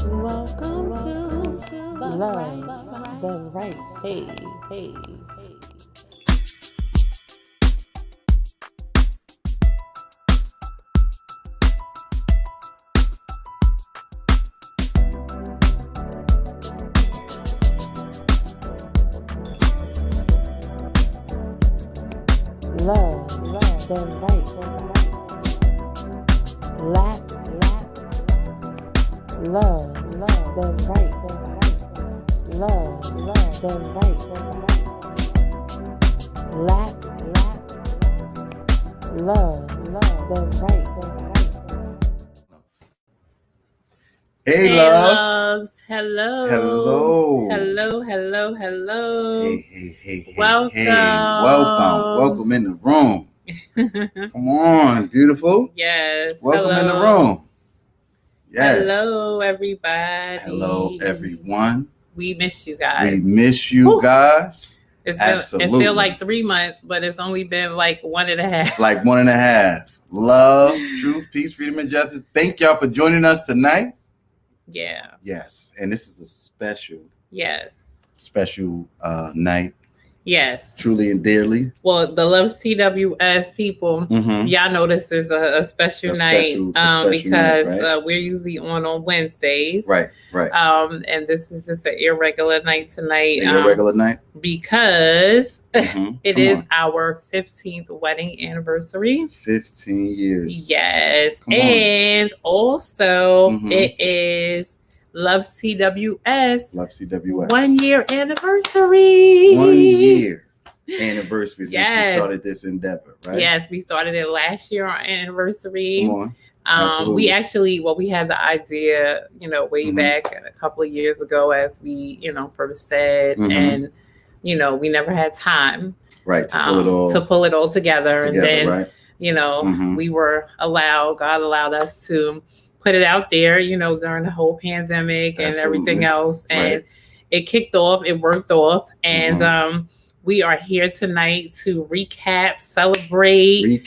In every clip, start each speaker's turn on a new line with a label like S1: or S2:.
S1: Welcome to
S2: Loves the Wright.
S1: Hey.
S2: Love the Wright. Love the Wright. Love the Wright. Love the Wright.
S3: Hey,
S1: Hey,
S3: loves.
S1: Hello.
S3: Hello.
S1: Hello.
S3: Hey.
S1: Welcome.
S3: Welcome in the room. Come on, beautiful.
S1: Yes.
S3: Welcome in the
S1: hello.
S3: room. Yes.
S1: Hello, everybody.
S3: Hello, everyone.
S1: We miss you guys.
S3: We miss you
S1: Woo.
S3: guys.
S1: It
S3: Absolutely.
S1: feels like 3 months, but it's only been like 1.5.
S3: Like 1.5. Love, truth, peace, freedom, and justice. Thank y'all for joining us tonight.
S1: Yeah.
S3: Yes. And this is a special night.
S1: Yes.
S3: Truly and dearly.
S1: Well, the LovesTWS people,
S3: Mm-hmm.
S1: y'all know this is a special night because
S3: right?
S1: we're usually on Wednesdays.
S3: Right.
S1: And this is just an irregular night tonight.
S3: Irregular night?
S1: Because
S3: Mm-hmm.
S1: it is our 15th wedding anniversary.
S3: 15 years.
S1: Yes.
S3: Come on.
S1: And also
S3: Mhm.
S1: it is LovesTWS.
S3: LovesTWS.
S1: 1 year anniversary.
S3: 1 year anniversary since
S1: Yes.
S3: we started this endeavor, right?
S1: Yes, we started it last year on anniversary.
S3: Come on. Absolutely.
S1: We had the idea, way
S3: Mhm.
S1: back a couple of years ago, as we, first said,
S3: Mhm.
S1: and we never had time,
S3: Right, to pull it all
S1: together, and then,
S3: right? Mhm.
S1: God allowed us to put it out there, during the whole pandemic and everything else, and
S3: Right.
S1: it kicked off, it worked off, and we are here tonight to celebrate.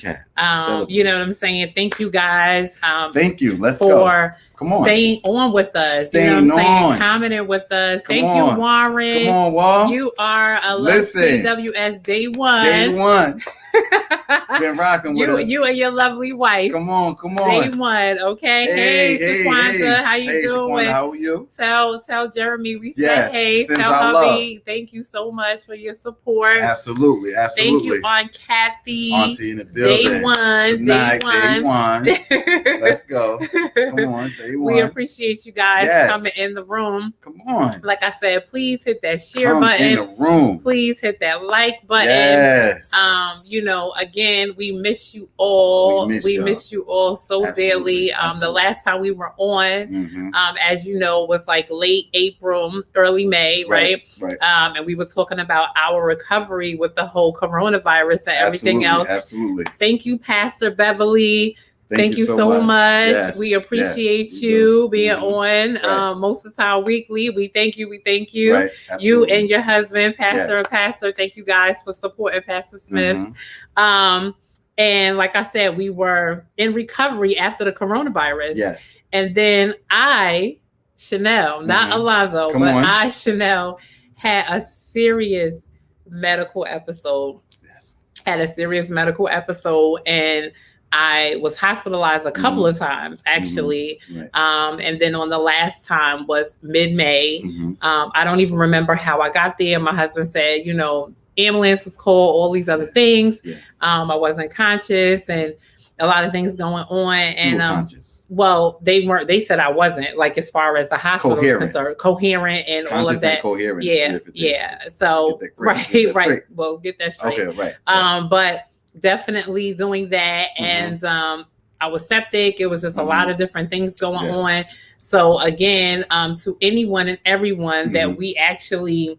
S1: You know what I'm saying? Thank you guys.
S3: Thank you. Let's
S1: for
S3: go. Come on.
S1: Staying on with us.
S3: Staying on.
S1: Commenting with us.
S3: Come
S1: Thank
S3: on.
S1: you, Warren.
S3: Come on, Wall.
S1: You are a
S3: Listen.
S1: LovesTWS day one.
S3: Day one. Been rocking with us.
S1: You and your lovely wife.
S3: Come on.
S1: Day one, okay? Hey, Shaquanda, how you doing?
S3: Shaquanda, how are you?
S1: Tell Jeremy we
S3: Yes,
S1: said hey.
S3: sends
S1: Tell
S3: our
S1: hubby, thank you so much for your support.
S3: Absolutely.
S1: Thank you, Aunt Kathy.
S3: Auntie in the building.
S1: Day one.
S3: Let's go. Come on, day one.
S1: We appreciate you guys coming in the room.
S3: Come on.
S1: Like I said, please hit that share
S3: Come
S1: button.
S3: in the room.
S1: Please hit that like button.
S3: Yes.
S1: Again, we miss you all.
S3: We
S1: miss you all so
S3: Absolutely.
S1: dearly. The last time we were on,
S3: Mhm.
S1: as you know, was like late April, early May, right?
S3: Right.
S1: And we were talking about our recovery with the whole coronavirus and everything else.
S3: Absolutely.
S1: Thank you, Pastor Beverly. Thank you so much.
S3: Yes,
S1: we appreciate
S3: we
S1: you
S3: do.
S1: being
S3: Mhm.
S1: on most of the time weekly. We thank you.
S3: Right.
S1: You and your husband, Pastor.
S3: Yes.
S1: Pastor, thank you guys for supporting Pastor Smith.
S3: Mhm.
S1: And like I said, we were in recovery after the coronavirus.
S3: Yes.
S1: And then Chanel, not
S3: Mhm.
S1: Alonzo,
S3: Come
S1: but
S3: on.
S1: Chanel, had a serious medical episode.
S3: Yes.
S1: And I was hospitalized a couple of times, actually.
S3: Right.
S1: And then on the last time was mid-May.
S3: Mhm.
S1: I don't even remember how I got there. My husband said, ambulance was called, all these other things.
S3: Yeah.
S1: I wasn't conscious and a lot of things going on. And
S3: You were conscious.
S1: well, they said I wasn't, like, as far as the hospital is concerned, coherent and
S3: conscious
S1: all of that.
S3: And coherent.
S1: Yeah. So right. Well, get that straight.
S3: Okay, right.
S1: But definitely doing that.
S3: Mhm.
S1: And I was septic. It was just a
S3: Mhm.
S1: lot of different things going
S3: Yes.
S1: on. So again, to anyone and everyone
S3: Mhm.
S1: that we actually,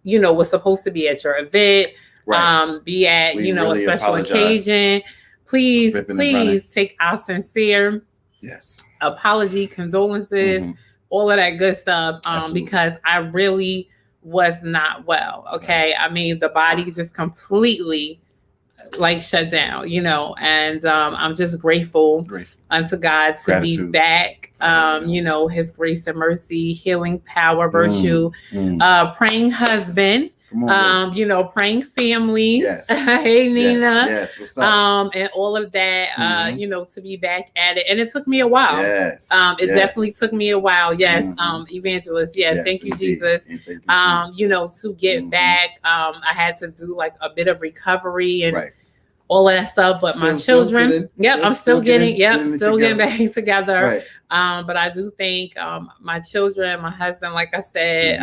S1: was supposed to be at your event,
S3: Right.
S1: be at,
S3: We
S1: a
S3: really
S1: special
S3: apologize.
S1: occasion, please
S3: Ripping and running.
S1: take our sincere
S3: Yes.
S1: apology, condolences,
S3: Mhm.
S1: all of that good stuff,
S3: Absolutely.
S1: because I really was not well. Okay. I mean, the body just completely like shut down, you know, and I'm just grateful unto God to be back. You know, his grace and mercy, healing power, virtue, praying husband, you know, praying family.
S3: Yes.
S1: Hey Nina.
S3: Yes. What's up?
S1: And all of that, you know, to be back at it. And it took me a while.
S3: Yes.
S1: It definitely took me a while. Yes. Evangelist. Yes. Thank you,
S3: indeed.
S1: Jesus.
S3: Thank you.
S1: You know, to get back, I had to do like a bit of recovery and
S3: Right.
S1: all of that stuff, but my children, I'm still getting back together.
S3: Right.
S1: But I do thank my children, my husband, like I said,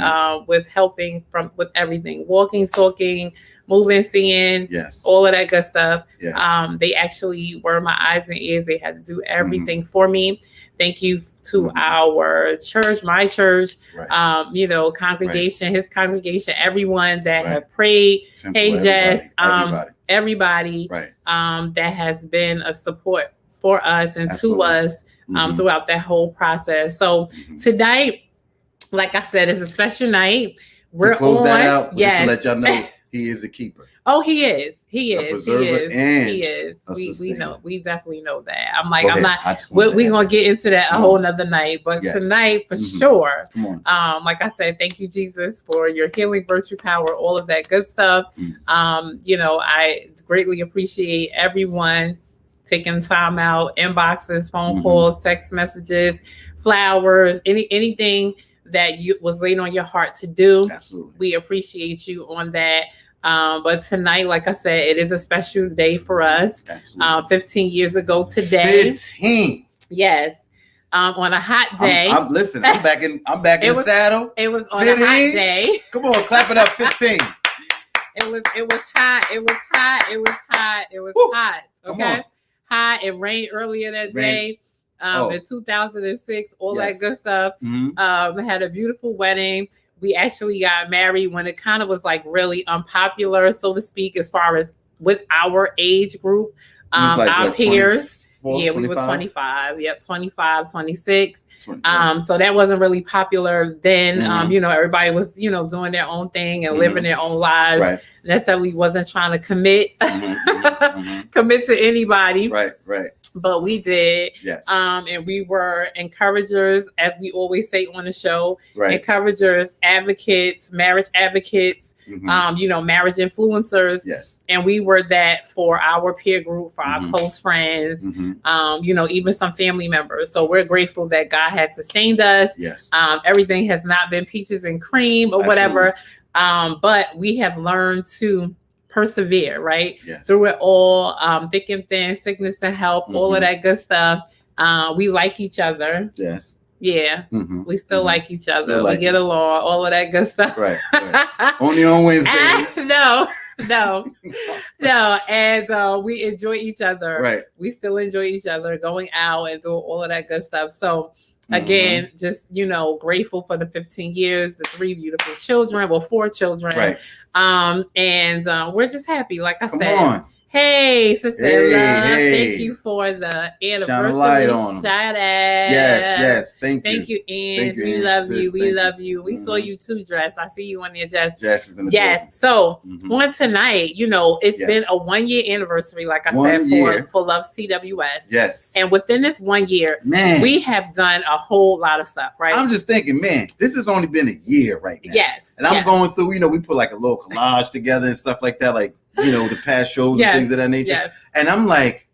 S1: with helping with everything, walking, talking, moving, seeing, all of that good stuff.
S3: Yes.
S1: They actually were my eyes and ears. They had to do everything for me. Thank you to our church, my church, you know, congregation, his congregation, everyone that have prayed.
S3: Temple,
S1: hey, Jess,
S3: everybody.
S1: That has been a support for us and to us throughout that whole process. So tonight, like I said, it's a special night. We're
S3: to close that out,
S1: yes.
S3: To let y'all know he is a keeper.
S1: Oh, he is. He
S3: A
S1: is.
S3: preserver and
S1: he is.
S3: a
S1: We know.
S3: sustainer.
S1: We definitely know that. I'm like,
S3: Go
S1: I'm
S3: ahead.
S1: not. We're gonna get into that a whole nother night, but
S3: Yes.
S1: tonight for sure.
S3: Come on.
S1: Like I said, thank you, Jesus, for your healing virtue power, all of that good stuff. You know, I greatly appreciate everyone taking time out, inboxes, phone calls, text messages, flowers, anything that you was laid on your heart to do.
S3: Absolutely.
S1: We appreciate you on that. But tonight, like I said, it is a special day for us. 15 years ago today.
S3: 15.
S1: Yes. On a hot day.
S3: Listen, I'm back in the saddle.
S1: It was on a hot day.
S3: Come on, clap it up, 15.
S1: It was hot. It was hot. It was hot. It was
S3: Woo.
S1: hot. Okay. Hot. It rained earlier that day. In 2006, all that good stuff. Had a beautiful wedding. We actually got married when it kind of was like really unpopular, so to speak, as far as with our age group, our peers.
S3: 24,
S1: we were 25. Yep, 25, 26.
S3: 20.
S1: So that wasn't really popular then. You know, everybody was, you know, doing their own thing and living their own lives.
S3: Right.
S1: Necessarily wasn't trying to commit commit to anybody.
S3: Right.
S1: But we did.
S3: Yes.
S1: And we were encouragers, as we always say on the show, encouragers, advocates, marriage advocates, you know, marriage influencers.
S3: Yes.
S1: And we were that for our peer group, for our close friends, you know, even some family members. So we're grateful that God has sustained us.
S3: Yes.
S1: Everything has not been peaches and cream or whatever. But we have learned to persevere, right?
S3: Yes.
S1: Through it all, thick and thin, sickness and health, all of that good stuff. We like each other.
S3: Yes.
S1: Yeah. We still like each other. We get along, all of that good stuff.
S3: Right. Only on Wednesdays.
S1: No. And we enjoy each other.
S3: Right.
S1: We still enjoy each other, going out and doing all of that good stuff. So again, just, you know, grateful for the 15 years, the 3 beautiful children, 4 children.
S3: Right.
S1: And we're just happy, like I said.
S3: Come on.
S1: Hey, Sister Love, thank you for the anniversary
S3: Shine a light on
S1: shout out.
S3: Yes, thank you.
S1: Thank you, Ange.
S3: You,
S1: We
S3: Ange,
S1: love
S3: sis.
S1: you. We
S3: Thank
S1: love you. We saw you too, Jess. I see you on there, Jess.
S3: Jess is in the
S1: Yes. So on tonight, you know, it's been a 1-year anniversary, like I said, for LovesTWS.
S3: Yes.
S1: And within this 1 year, we have done a whole lot of stuff, right?
S3: I'm just thinking, man, this has only been a year right now.
S1: Yes.
S3: And I'm going through, you know, we put like a little collage together and stuff like that, like, you know, the past shows and things of that nature.
S1: Yes.
S3: And I'm like,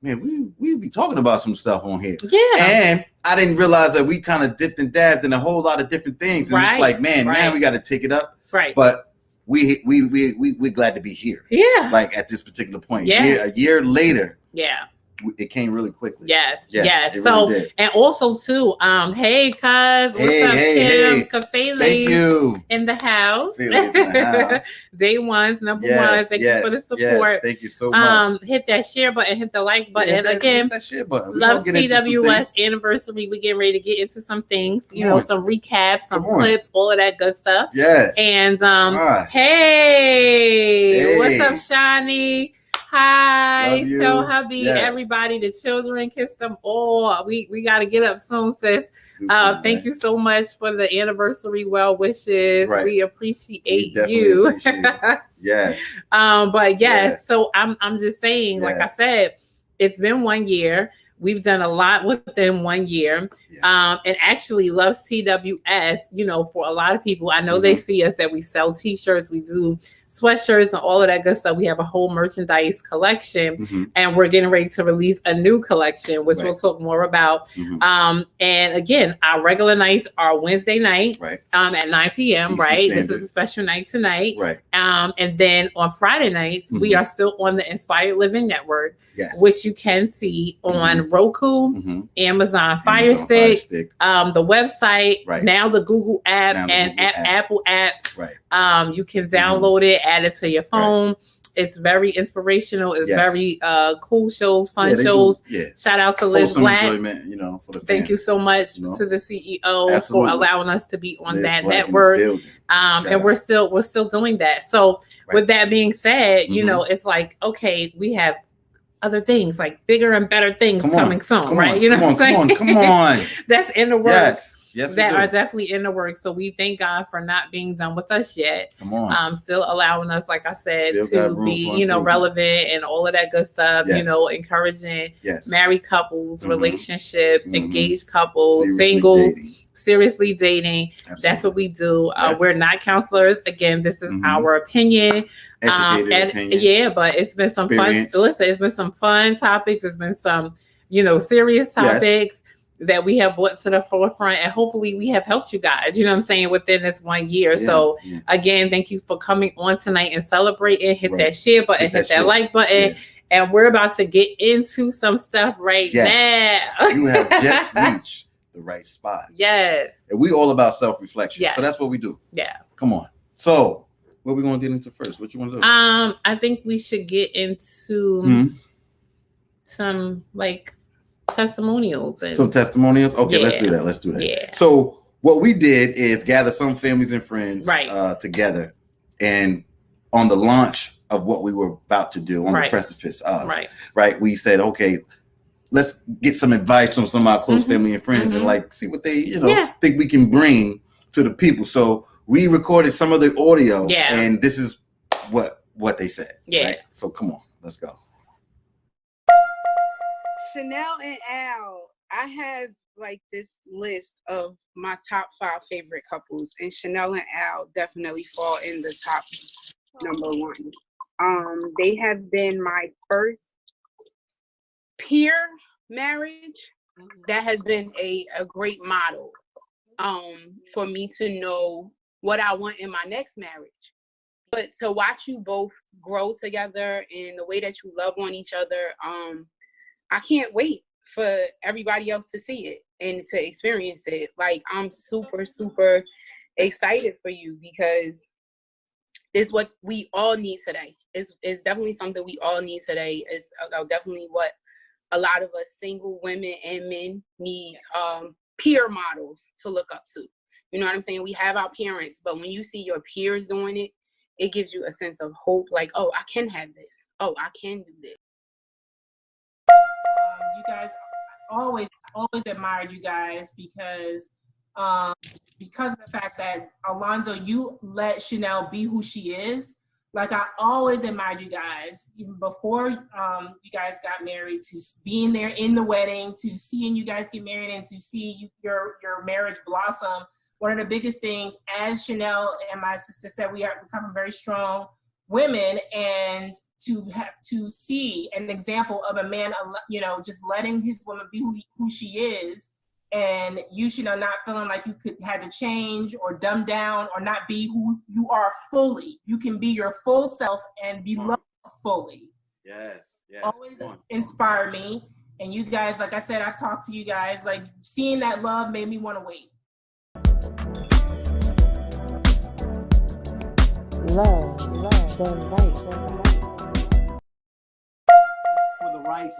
S3: man, we be talking about some stuff on here.
S1: Yeah.
S3: And I didn't realize that we kind of dipped and dabbed in a whole lot of different things. And it's like, man, now we got to take it up.
S1: Right.
S3: But we're glad to be here.
S1: Yeah.
S3: Like at this particular point.
S1: Yeah.
S3: A year later.
S1: Yeah.
S3: It came really quickly.
S1: Yes.
S3: It
S1: So,
S3: really did.
S1: and also too, hey, cuz, what's up, Kim? Cafe
S3: Thank you.
S1: in the house.
S3: In the house.
S1: Day ones, number one. Thank you for the support.
S3: Yes, thank you so much.
S1: Hit that share button, hit the like button.
S3: Hit
S1: Again,
S3: that share button.
S1: LovesTWS anniversary. We getting ready to get into some things, you know, some recaps, some clips, all of that good stuff.
S3: Yes.
S1: And hey, what's up, Shani? Hi.
S3: Love you.
S1: So hubby,
S3: Yes.
S1: everybody, the children, kiss them all. We got to get up soon, sis. Thank you so much for the anniversary well wishes.
S3: Right.
S1: We appreciate
S3: definitely
S1: you.
S3: Appreciate it. Yes.
S1: But yes, so I'm just saying, like I
S3: Yes.
S1: said, it's been 1 year. We've done a lot within 1 year.
S3: Yes.
S1: And actually LovesTWS, you know, for a lot of people, I know they see us that we sell t-shirts, we do sweatshirts and all of that good stuff. We have a whole merchandise collection and we're getting ready to release a new collection, which we'll talk more about. And again, our regular nights are Wednesday night at 9 p.m.
S3: Eastern
S1: right?
S3: Standard.
S1: This is a special night tonight.
S3: Right.
S1: And then on Friday nights, we are still on the Inspired Living Network, which you can see on Roku, Amazon Fire Stick, the website, now the Google app and Apple apps.
S3: Right.
S1: You can download it, add it to your phone. It's very inspirational. It's very cool shows, fun shows. Shout out to Liz Black.
S3: Enjoyment, you know, for the
S1: Thank you so much to the CEO for allowing us to be on that network. And we're still doing that. So with that being said, you know, it's like, okay, we have other things, like bigger and better things coming soon, right? You know what I'm saying?
S3: Come on.
S1: That's in the works.
S3: Yes,
S1: that are definitely in the works. So we thank God for not being done with us yet.
S3: Come on.
S1: Still allowing us, like I said, to be, you know, relevant and all of that good stuff, you know, encouraging married couples, relationships, engaged couples, singles, seriously dating. That's what we do. We're not counselors. Again, this is our opinion. Opinion. Yeah, but it's been some fun. Listen, it's been some fun topics. It's been some, you know, serious topics that we have brought to the forefront, and hopefully we have helped you guys, you know what I'm saying, within this 1 year. So again, thank you for coming on tonight and celebrating. Hit that share button, hit that like button. And we're about to get into some stuff now.
S3: You have just reached the right spot.
S1: Yes.
S3: And we all about self-reflection.
S1: Yes.
S3: So that's what we do.
S1: Yeah.
S3: Come on. So what we going to get into first? What you want to do?
S1: I think we should get into some like testimonials and
S3: some testimonials. Okay, let's do that. Yeah. So what we did is gather some families and friends together, and on the launch of what we were about to do, on the precipice of we said, okay, let's get some advice from some of our close family and friends and like see what they, you know, think we can bring to the people. So we recorded some of the audio and this is what they said. Right? So come on, let's go.
S4: Chanel and Al, I have like this list of my top 5 favorite couples, and Chanel and Al definitely fall in the top number 1. They have been my first peer marriage. That has been a great model for me to know what I want in my next marriage. But to watch you both grow together and the way that you love on each other, I can't wait for everybody else to see it and to experience it. Like, I'm super, super excited for you because it's what we all need today. It's definitely something we all need today. It's definitely what a lot of us single women and men need, peer models to look up to. You know what I'm saying? We have our parents, but when you see your peers doing it, it gives you a sense of hope. Like, oh, I can have this. Oh, I can do this.
S5: You guys, always admired you guys because of the fact that Alonzo, you let Chanel be who she is. Like, I always admired you guys, even before you guys got married, to being there in the wedding, to seeing you guys get married, and to see your marriage blossom. One of the biggest things, as Chanel and my sister said, we are becoming very strong women, and to see an example of a man, you know, just letting his woman be who she is, and you know, not feeling like you had to change or dumb down or not be who you are fully. You can be your full self and be loved fully.
S3: Yes.
S5: Always inspire me. And you guys, like I said, I've talked to you guys, like seeing that love made me want to wait.
S2: Love, the right.
S6: For the Wrights,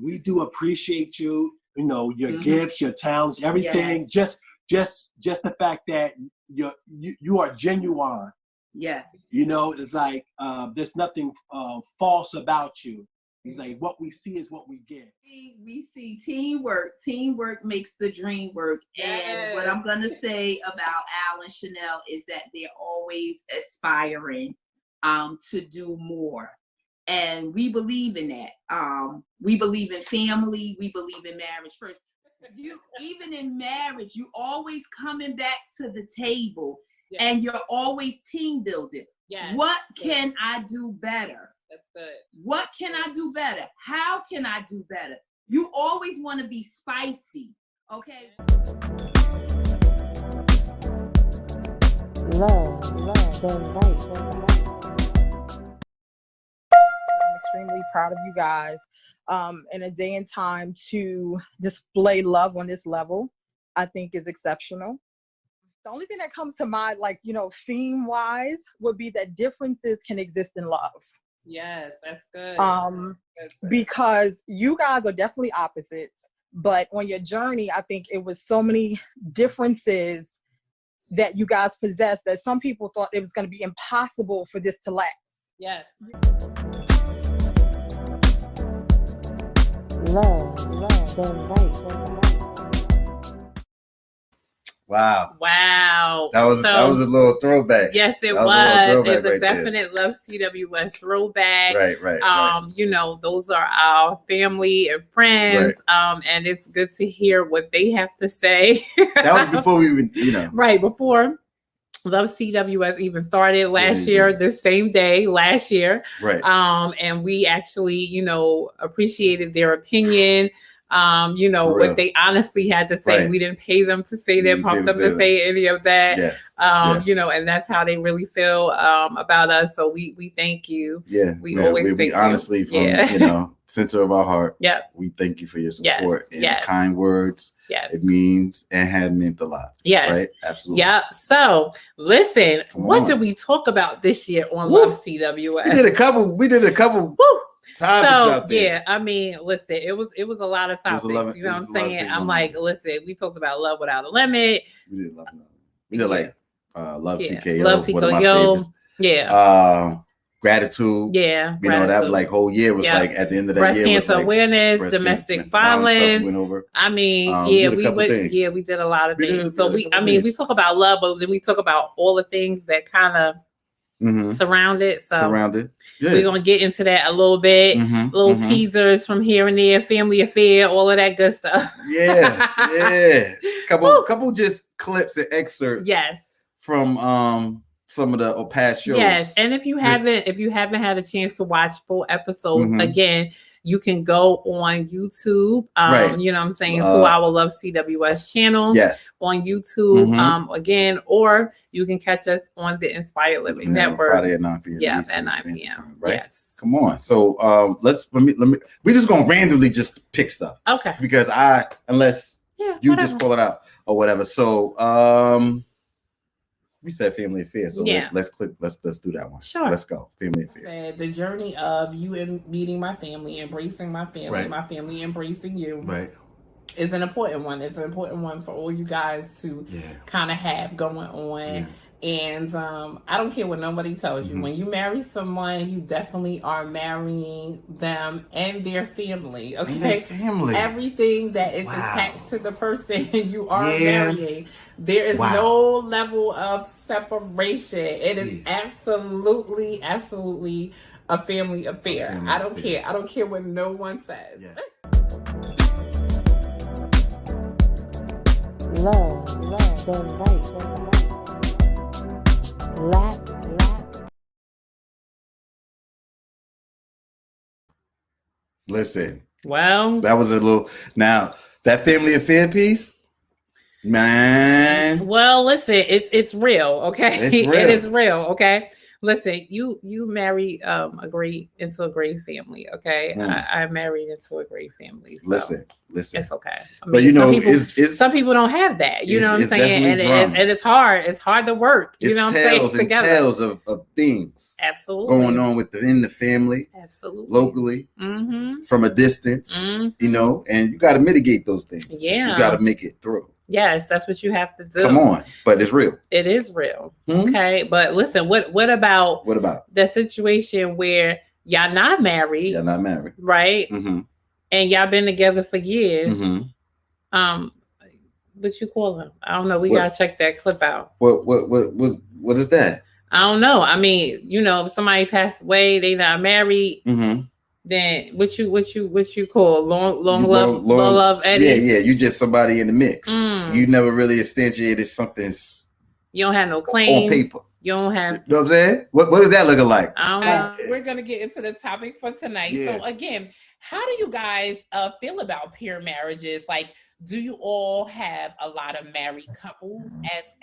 S6: we do appreciate you. You know, your gifts, your talents, everything. Just the fact that you are genuine.
S7: Yes.
S6: You know, it's like there's nothing false about you. He's like, what we see is what we get.
S7: We see teamwork. Teamwork makes the dream work. Yes. And what I'm going to say about Al and Chanel is that they're always aspiring to do more. And we believe in that. We believe in family. We believe in marriage first. Even in marriage, you always coming back to the table, and you're always team building. Yes. What can I do better?
S1: That's good.
S7: What can I do better? How can I do better? You always want to be spicy, okay?
S8: I'm extremely proud of you guys. In a day and time to display love on this level, I think is exceptional. The only thing that comes to mind, like, you know, theme-wise, would be that differences can exist in love.
S1: Yes, that's good.
S8: Because you guys are definitely opposites, but on your journey, I think it was so many differences that you guys possess that some people thought it was going to be impossible for this to last.
S1: Yes. Wow.
S3: That was a little throwback.
S1: Yes, it was. It's a definite LovesTWS throwback.
S3: Right.
S1: You know, those are our family and friends. Right. And it's good to hear what they have to say.
S3: That was before we even, you know.
S1: Right, before LovesTWS even started last year, the same day last year.
S3: Right.
S1: And we actually, you know, appreciated their opinion. You know, what they honestly had to say. Right. We didn't pay them to say that, pump them to say any of that.
S3: Yes.
S1: You know, and that's how they really feel about us. So we thank you.
S3: Yeah.
S1: We always thank
S3: you. Honestly, from you know, center of our heart.
S1: Yeah.
S3: We thank you for your support and kind words.
S1: Yes.
S3: It means and had meant a lot.
S1: Yes.
S3: Right? Absolutely.
S1: Yeah. So listen, what did we talk about this year on LovesTWS?
S3: We did a couple.
S1: Woo.
S3: So
S1: yeah, I mean, listen, it was a lot of topics. You know what I'm saying? I'm like, listen, we talked about Love Without a Limit.
S3: We did Love Without a Limit. We did like Love TKO.
S1: Love TKO. Yeah.
S3: Gratitude.
S1: Yeah.
S3: You know, that was like whole year was like at the end of that
S1: breast
S3: year.
S1: Cancer awareness, domestic violence.
S3: Went over.
S1: I mean, we did a lot of things. So we talk about love, but then we talk about all the things that kind of surround it. So we're gonna get into that a little bit. Little teasers from here and there, family affair, all of that good stuff.
S3: Yeah. Couple just clips and excerpts.
S1: Yes.
S3: From some of the past shows.
S1: Yes, and if you haven't had a chance to watch full episodes, again, you can go on YouTube. You know what I'm saying, to our LovesTWS channel.
S3: Yes.
S1: On YouTube, again, or you can catch us on the Inspired Living Network.
S3: Friday at 9 p.m.
S1: Yeah, at 9 p.m. Right. Yes.
S3: Come on. So let me we're just gonna randomly just pick stuff.
S1: Okay.
S3: Because unless you just call it out or whatever. So we said family affair, so let's do that one.
S1: Sure.
S3: Let's go. Family affair.
S1: The journey of you and meeting my family, embracing my family, my family embracing you.
S3: Right.
S1: Is an important one. It's an important one for all you guys to kind of have going on. Yeah. And I don't care what nobody tells you. When you marry someone, you definitely are marrying them and their family. Okay,
S3: their family.
S1: Everything that is attached to the person you are marrying. There is no level of separation. It is absolutely a family affair. I don't care. I don't care what no one says.
S2: Love.
S3: Listen.
S1: Well,
S3: that was a little. Now that family affair piece, man.
S1: Well, listen, it's real, okay?
S3: It's real.
S1: It is real, okay? Listen, you married into a great family, okay? I married into a great family. So
S3: listen,
S1: it's okay. I mean,
S3: but you know,
S1: some people don't have that. You know what I'm saying? And it's hard. It's hard to work. You know what I'm saying? Together.
S3: Tales of things going on within the family, locally, from a distance. You know, and you got to mitigate those things.
S1: Yeah,
S3: you got to make it through.
S1: Yes, that's what you have to do.
S3: Come on, but it's real.
S1: It is real. Okay, but listen, what about the situation where y'all not married?
S3: Y'all not married,
S1: right? And y'all been together for years. What you call him? I don't know. We gotta check that clip out.
S3: What is that?
S1: I don't know. I mean, if somebody passed away, they not married. Then what you call long love Eddie?
S3: Yeah. You just somebody in the mix. You never really instantiated something.
S1: You don't have no claim
S3: on paper.
S1: You don't have.
S3: You know what I'm saying? What is that looking like?
S1: I don't know. We're gonna get into the topic for tonight. Yeah. So again, how do you guys feel about peer marriages? Like, do you all have a lot of married couples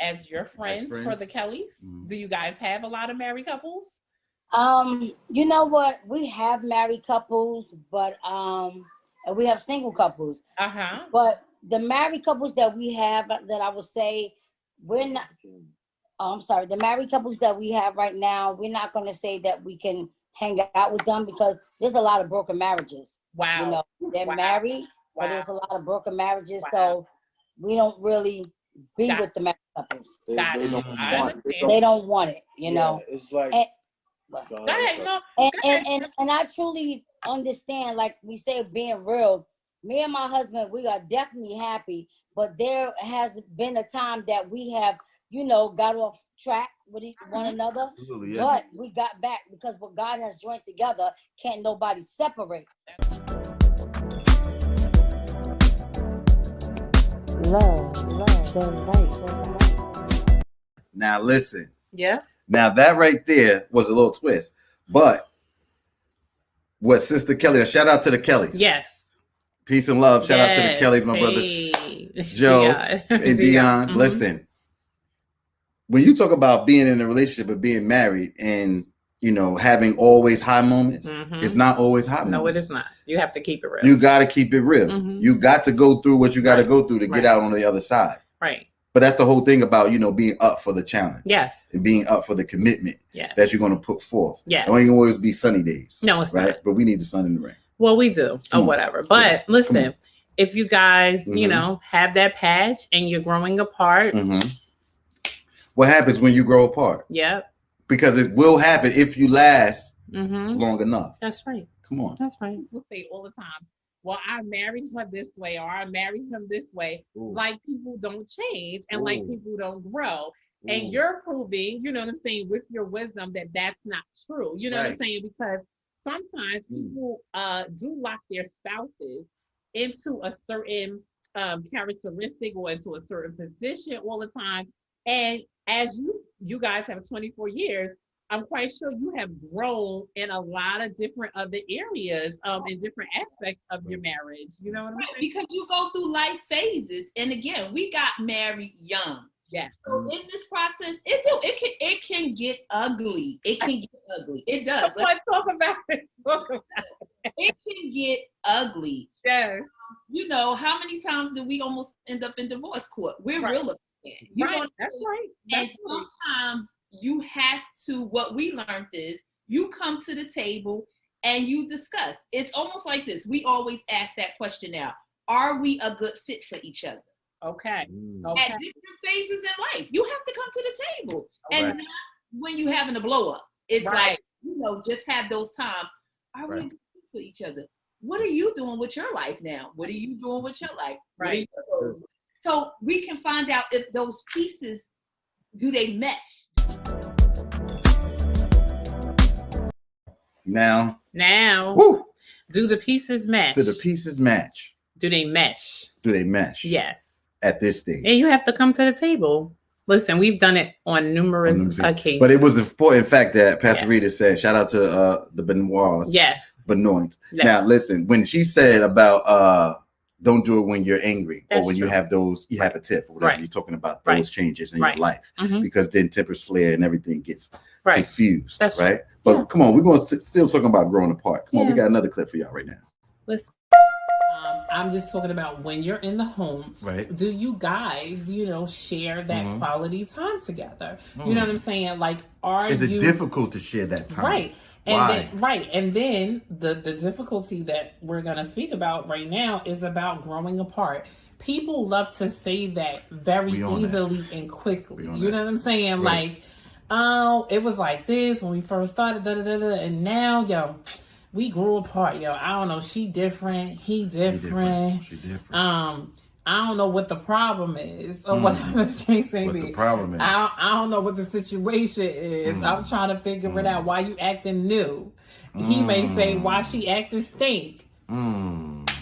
S1: as your friends for the Kellys? Do you guys have a lot of married couples?
S9: You know what? We have married couples, but and we have single couples. But the married couples that we have, that I would say, we're not. I'm sorry. The married couples that we have right now, we're not going to say that we can hang out with them because there's a lot of broken marriages.
S1: Wow.
S9: They're married, but there's a lot of broken marriages, so we don't really be with the married couples.
S6: They
S9: don't want it.
S6: It's like.
S9: And I truly understand, like we say, being real. Me and my husband, we are definitely happy, but there has been a time that we have, got off track with one another.
S3: Absolutely, yeah.
S9: But we got back because what God has joined together, can't nobody separate.
S2: LovesTWS.
S3: Now listen.
S1: Yeah.
S3: Now that right there was a little twist, but what Sister Kelly? Shout out to the Kellys.
S1: Yes.
S3: Peace and love. Shout out to the Kellys, my brother Joe and Dion. Listen, when you talk about being in a relationship and being married, and having always high moments, it's not always high moments.
S1: No, it is not. You have to keep it real.
S3: You got to keep it real. You got to go through what you got to go through to get out on the other side.
S1: Right.
S3: But that's the whole thing about, being up for the challenge.
S1: Yes.
S3: And being up for the commitment that you're going to put forth.
S1: Yes.
S3: It don't even always be sunny days.
S1: No, it's
S3: right?
S1: not.
S3: But we need the sun and the rain.
S1: Well, we do, or whatever. But listen, if you guys, have that patch and you're growing apart.
S3: What happens when you grow apart?
S1: Yep.
S3: Because it will happen if you last long enough.
S1: That's right.
S3: Come on.
S1: That's right. We'll say all the time, well, I married her this way, or I married him this way. Ooh. Like people don't change and like people don't grow. Ooh. And you're proving, you know what I'm saying, with your wisdom that that's not true. You know what I'm saying? Because sometimes people do lock their spouses into a certain characteristic or into a certain position all the time. And as you guys have 24 years, I'm quite sure you have grown in a lot of different other areas, in different aspects of your marriage. You know what I'm saying?
S7: Because you go through life phases, and again, we got married young.
S1: Yes.
S7: So in this process, it can get ugly. It can get ugly. It does.
S1: Let's talk about it.
S7: It can get ugly.
S1: Yes.
S7: How many times did we almost end up in divorce court? We're real about that.
S1: That's right.
S7: And sometimes you have to, what we learned is you come to the table and you discuss. It's almost like this. We always ask that question now. Are we a good fit for each other?
S1: Okay.
S7: At different phases in life, you have to come to the table. And not when you're having a blow up. It's like, just have those times. Are we a good fit for each other? What are you doing with your life now? What are you doing with your life?
S1: Right.
S7: So we can find out if those pieces, do they mesh?
S3: Now.
S1: Woo. Do the pieces match?
S3: Do the pieces match?
S1: Do they mesh?
S3: Do they mesh?
S1: Yes.
S3: At this stage.
S1: And you have to come to the table. Listen, we've done it on numerous occasions.
S3: But it was important fact that Pastor Rita said, shout out to the Benoits.
S1: Yes.
S3: Benoits. Yes. Now, listen, when she said about don't do it when you're angry or when you have you have a tiff or whatever, you're talking about those changes in your life, because then tempers flare and everything gets confused. That's right. But come on, we're going to still talking about growing apart. Come on, we got another clip for y'all right now.
S1: Let's. I'm just talking about when you're in the home.
S3: Right.
S1: Do you guys, share that quality time together? You know what I'm saying? Like,
S3: is it difficult to share that time?
S1: Right. And then the difficulty that we're going to speak about right now is about growing apart. people love to say that very easily and quickly. You know what I'm saying?
S3: Right.
S1: Like, oh, it was like this when we first started, and now, yo, we grew apart, yo. I don't know. She different. He different.
S3: She different.
S1: I don't know what the problem is, or whatever the case may be.
S3: What the problem is.
S1: I don't know what the situation is. I'm trying to figure it out. Why you acting new? He may say, why she acting stink?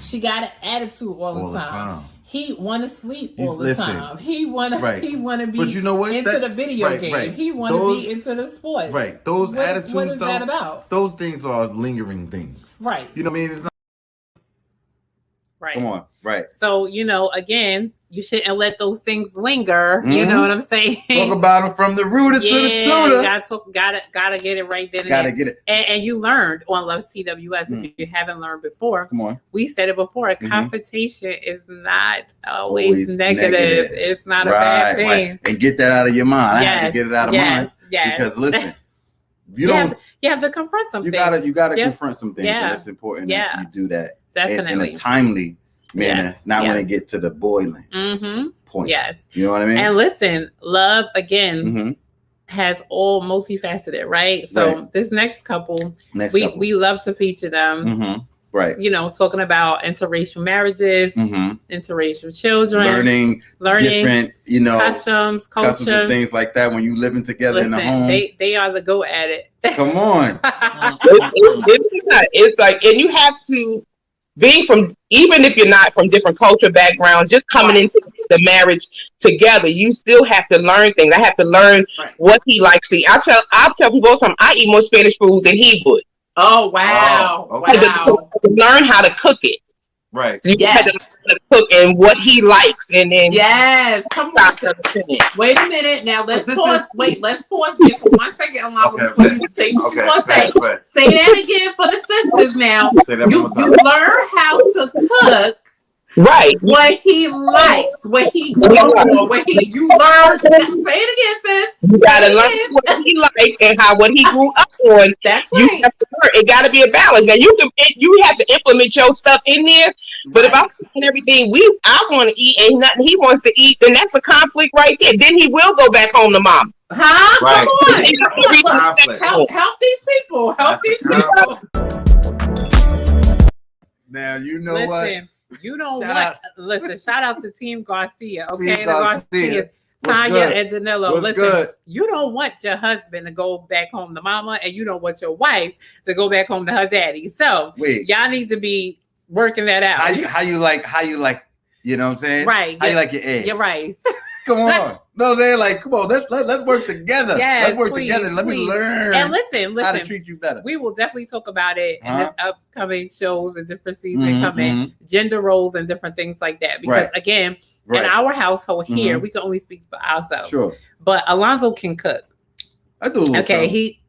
S1: She got an attitude all the time. He want to sleep all the time. He want to be
S3: but you know what?
S1: into the video game. Right. He want to be into the sport.
S3: Right. Those attitudes,
S1: what is that about?
S3: Those things are lingering things.
S1: Right.
S3: You know what I mean? It's not.
S1: Right.
S3: Come on. Right.
S1: So, again, you shouldn't let those things linger. You know what I'm saying?
S3: Talk about them from the rooter to the tutor.
S1: Gotta get it right then.
S3: Gotta get it.
S1: And you learned on LovesTWS, if you haven't learned before.
S3: Come on.
S1: We said it before. Confrontation is not always negative. It's not a bad thing.
S3: Right. And get that out of your mind. I had to get it out of mine. Yes. Because listen, you
S1: have to confront something.
S3: You gotta confront some things. And it's important that you do that.
S1: Definitely.
S3: In a timely manner, not when it gets to the boiling point.
S1: Yes.
S3: You know what I mean?
S1: And listen, love, again, has all multifaceted, right? So this next couple, we love to feature them.
S3: Right.
S1: Talking about interracial marriages, interracial children,
S3: learning different,
S1: customs, culture,
S3: and things like that. When you living together in the home,
S1: they are the go at it.
S3: Come on.
S10: It's like, and you have to, being from, even if you're not from different culture backgrounds, just coming into the marriage together, you still have to learn things. I have to learn what he likes to eat. I'll tell people all the time, I eat more Spanish food than he would.
S1: Oh, wow.
S10: To learn how to cook it.
S3: Right.
S10: So you have to learn how to cook and what he likes. And then
S1: come on. Wait a minute. Now let's pause. Let's pause here for 1 second, Alonzo, before you say what you want to say. Say that again for the sisters now. You learn how to cook.
S10: Right.
S1: What he likes, what he grew up on, you learn. Say it again, sis.
S10: You gotta learn what he likes and what he grew up on.
S1: That's
S10: right. You have to learn. It gotta be a balance. Now you have to implement your stuff in there. But if I'm cooking everything I want to eat, ain't nothing he wants to eat, then that's a conflict right there. Then he will go back home to mom.
S1: Huh?
S3: Right.
S1: Come on. Help these people. Help these people.
S3: Now you know what.
S1: You don't listen, shout out to Team Garcia. Okay,
S3: Team Garcia.
S1: Tanya and Danilo.
S3: What's
S1: listen,
S3: good?
S1: You don't want your husband to go back home to mama, and you don't want your wife to go back home to her daddy. So y'all need to be working that out.
S3: How you like, you know what I'm saying?
S1: Right.
S3: How you like your eggs?
S1: You're right.
S3: Come on. No, they're like, come on, let's work together.
S1: Yes,
S3: let's work together. Let me learn.
S1: And listen,
S3: how to treat you better.
S1: We will definitely talk about it in this upcoming shows and different seasons coming, gender roles and different things like that. Because again, in our household here, we can only speak for ourselves.
S3: Sure.
S1: But Alonzo can cook.
S3: I do.
S1: Okay, he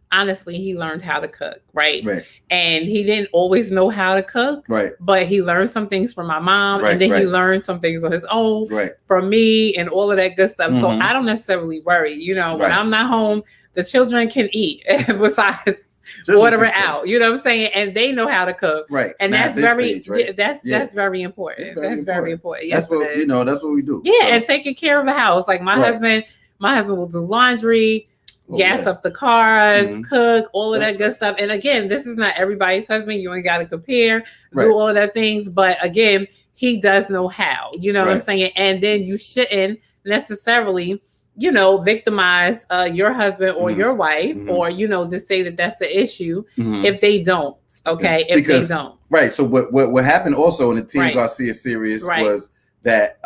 S1: learned how to cook, right? And he didn't always know how to cook, but he learned some things from my mom, and then he learned some things on his own from me and all of that good stuff. So I don't necessarily worry. When I'm not home, the children can eat besides order it out. You know what I'm saying? And they know how to cook. Right. And that's very that's very important. That's very important. Yes,
S3: that's what that's what we do.
S1: Yeah, and taking care of a house. Like my husband will do laundry. Gas up the cars, cook, all of that good stuff. And again, this is not everybody's husband. You ain't got to compare, do all of that things. But again, he does know how. You know what I'm saying? And then you shouldn't necessarily, victimize your husband or your wife, or just say that that's the issue if they don't. Okay, if they don't.
S3: Right. So what happened also in the Team Garcia series was that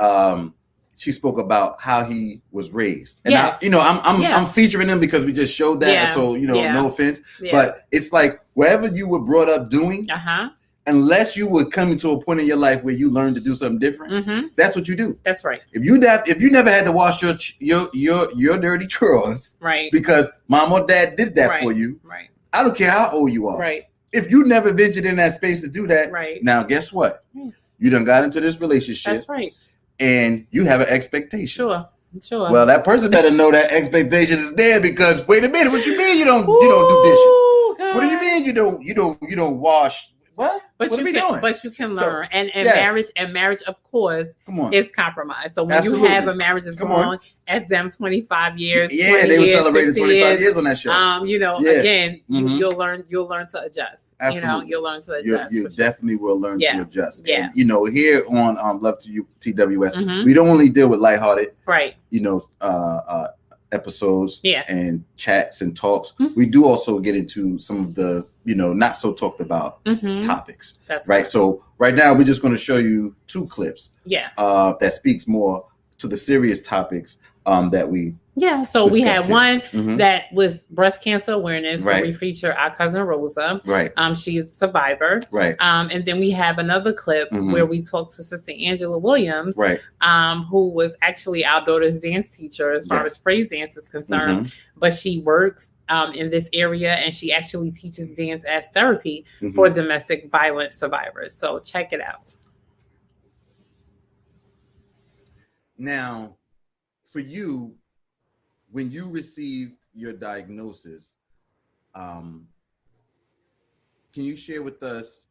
S3: she spoke about how he was raised. And I'm featuring him because we just showed that. Yeah. So, no offense. Yeah. But it's like wherever you were brought up doing, unless you were coming to a point in your life where you learned to do something different, that's what you do.
S1: That's right.
S3: If you never had to wash your dirty drawers, because mom or dad did that for you, I don't care how old you are. Right. If you never ventured in that space to do that, now guess what? You done got into this relationship.
S1: That's right.
S3: And you have an expectation.
S1: Sure.
S3: Well, that person better know that expectation is there, because wait a minute, what you mean you don't do dishes? God. What do you mean you don't wash What?
S1: But
S3: what
S1: you
S3: are we
S1: can,
S3: doing?
S1: But you can learn, and
S3: yes.
S1: marriage, of course, is compromise. So when
S3: Absolutely.
S1: you have a marriage as long as them 25 years,
S3: yeah, they were celebrating 25 years on that show.
S1: You know, again, you'll learn to adjust.
S3: Absolutely.
S1: You know, you'll learn to adjust.
S3: You definitely will learn to adjust.
S1: Yeah.
S3: And you know, here on LovesTWS, we don't only deal with lighthearted, you know, episodes and chats and talks. We do also get into some of the, you know, not so talked about topics. That's right. So right now we're just going to show you 2 clips that speaks more to the serious topics that we
S1: so we had one that was breast cancer awareness where we feature our cousin Rosa. She's a survivor. And then we have another clip where we talk to Sister Angela Williams, who was actually our daughter's dance teacher as far as praise dance is concerned. But she works in this area, and she actually teaches dance as therapy for domestic violence survivors. So check it out.
S3: Now, for you, when you received your diagnosis, can you share with us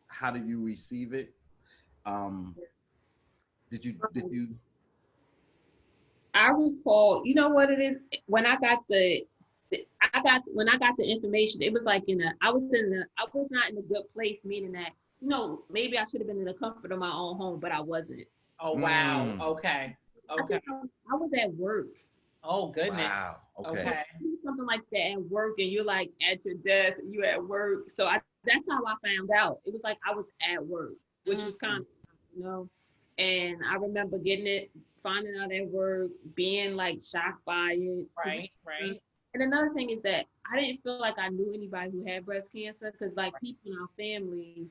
S3: how did you receive it? Did you?
S11: I recall, you know what it is, when I got the information, it was like I was not in a good place, meaning that, you know, maybe I should have been in the comfort of my own home, but I wasn't.
S1: Oh wow. Okay.
S11: I was at work.
S1: Oh goodness.
S3: Wow. Okay.
S11: Something like that at work, and you're like at your desk, and you at work. So that's how I found out. It was like I was at work, which was kind of, you know, and I remember finding out at work, being like shocked by it.
S1: Right.
S11: And another thing is that I didn't feel like I knew anybody who had breast cancer, because like people in our family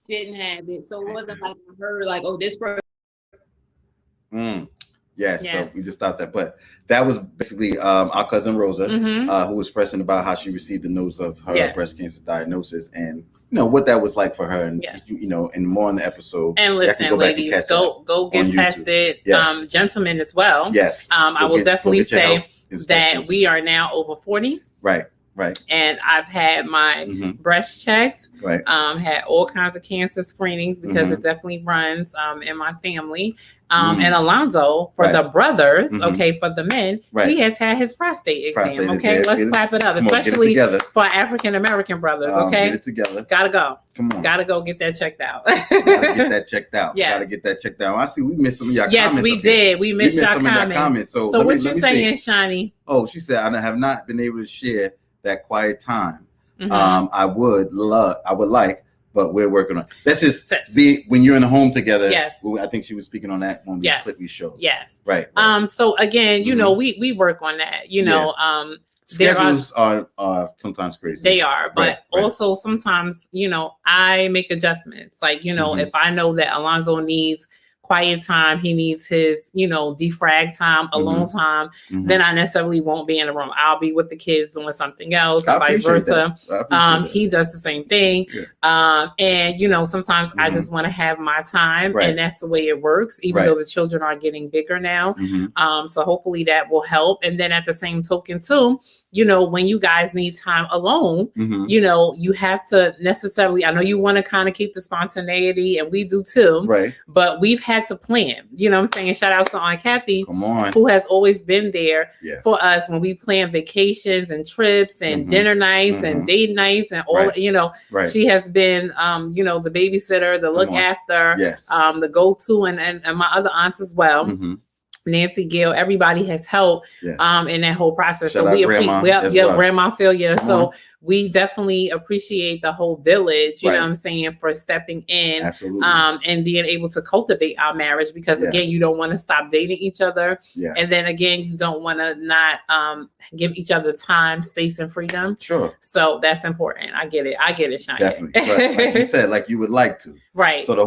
S11: didn't have it. So it wasn't like I heard like, oh, this person.
S3: Yes, so we just stopped that. But that was basically our cousin Rosa, who was expressing about how she received the news of her breast cancer diagnosis, and you know what that was like for her, and you know, and more in the episode.
S1: And listen, ladies, go get tested. Gentlemen as well.
S3: Yes,
S1: I will definitely say that we are now over 40.
S3: Right.
S1: And I've had my breast checked. Had all kinds of cancer screenings because it definitely runs in my family. And Alonzo, for the brothers, for the men, he has had his prostate exam. Let's clap it up, especially for African American brothers.
S3: Get it together.
S1: Gotta go.
S3: Come on.
S1: Gotta go get that checked out.
S3: Gotta get that checked out. Gotta get that checked out. I see we missed some of your comments.
S1: Yes, we did. We missed your comments.
S3: So
S1: what you saying, Shani?
S3: Oh, she said, I have not been able to share that quiet time. I would like, but we're working on it. That's just be when you're in the home together.
S1: Yes.
S3: I think she was speaking on that when clip we showed.
S1: Yes.
S3: Right.
S1: So again, you know, we work on that, you know,
S3: schedules are sometimes crazy.
S1: They are, but also sometimes, you know, I make adjustments. Like, you know, if I know that Alonzo needs quiet time, he needs his, you know, defrag time, alone time, then I necessarily won't be in the room. I'll be with the kids doing something else, or vice versa. He does the same thing. And, you know, sometimes I just want to have my time, and that's the way it works, even though the children are getting bigger now. So hopefully that will help. And then at the same token too, you know, when you guys need time alone, you know, you have to necessarily, I know you want to kind of keep the spontaneity, and we do too, but we've had to plan, you know what I'm saying? Shout out to Aunt Kathy, who has always been there for us when we plan vacations and trips and dinner nights and date nights and all, you know, she has been, you know, the babysitter, the look after, the go-to, and my other aunts as well. Nancy, Gill, everybody has helped in that whole process.
S3: Shout
S1: so we
S3: appreciate
S1: Grandma Philia. So we definitely appreciate the whole village, you know what I'm saying, for stepping in and being able to cultivate our marriage, because again, you don't want to stop dating each other. And then again, you don't want to not give each other time, space, and freedom. So that's important. I get it, Shania.
S3: Definitely. But like you said, like you would like to. So the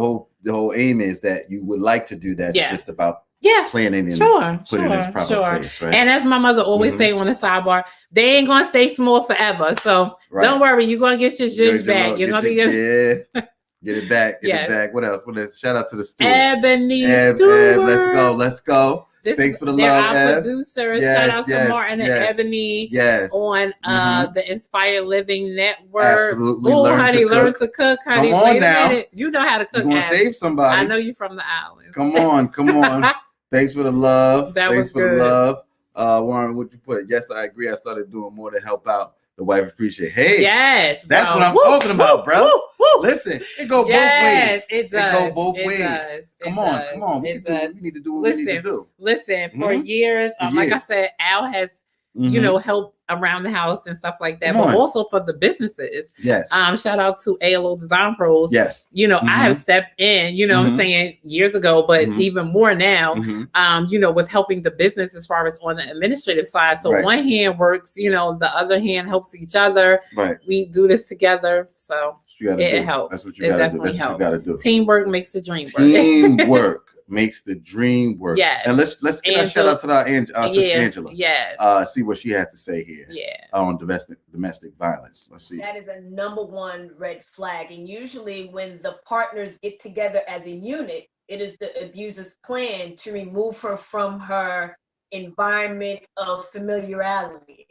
S3: whole aim is that you would like to do that. It's just about planning and putting in its proper place, right?
S1: And as my mother always say on the sidebar, they ain't gonna stay small forever. So don't worry, you're gonna get your zhuzh back. You're gonna be
S3: get it back. Get it back. What else? Shout out to the stewards.
S1: Ebony Stewart.
S3: Let's go. Thanks for the
S1: they're
S3: love,
S1: our producers.
S3: Yes,
S1: Shout out to Martin and Ebony.
S3: Yes.
S1: On the Inspired Living Network.
S3: Absolutely.
S1: Oh, honey, learn to cook, honey.
S3: Come on
S1: Wait
S3: now.
S1: a minute. You know how to cook.
S3: You're gonna save somebody.
S1: I know you from the islands.
S3: Come on. Thanks for the love.
S1: Thanks
S3: for the love. Warren, what you put? Yes, I agree. I started doing more to help out the wife appreciate. Hey,
S1: yes, bro.
S3: That's what I'm talking about, bro. Listen, it go both ways.
S1: It does.
S3: It go both ways. Come on. We need to do what we need to do.
S1: Listen, for years, like I said, Al has you know, help around the house and stuff like that, but also for the businesses.
S3: Yes.
S1: Shout out to ALO Design Pros.
S3: Yes.
S1: You know, I have stepped in, you know what I'm saying, years ago, but even more now, you know, with helping the business as far as on the administrative side. So one hand works, you know, the other hand helps each other.
S3: Right.
S1: We do this together. So it helps.
S3: That's what you gotta do. That's what you gotta do.
S1: Teamwork makes the dream work.
S3: Teamwork makes the dream work.
S1: Yes.
S3: And let's get a shout out to our sister Angela.
S1: Yes.
S3: See what she had to say here.
S1: Yeah.
S3: On domestic violence. Let's see.
S12: That is a #1 red flag. And usually when the partners get together as a unit, it is the abuser's plan to remove her from her environment of familiarity.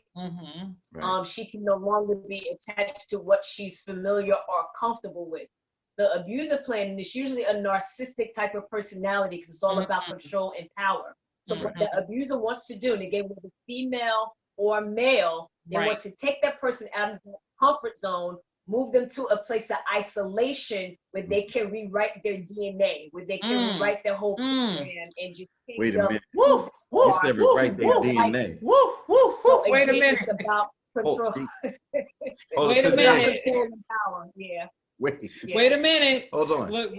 S1: Right.
S12: She can no longer be attached to what she's familiar or comfortable with. The abuser plan, and it's usually a narcissistic type of personality because it's all about control and power. So what the abuser wants to do, and again, whether female or male, they want to take that person out of the comfort zone, move them to a place of isolation where they can rewrite their DNA, where they can rewrite their whole program and just
S3: wait a minute.
S12: Woo,
S3: you said rewrite their DNA.
S12: So
S1: wait a
S12: again,
S1: minute.
S12: It's about control.
S1: Wait a minute.
S12: Control and power. Yeah.
S1: Wait a minute.
S3: Hold on.
S1: Look,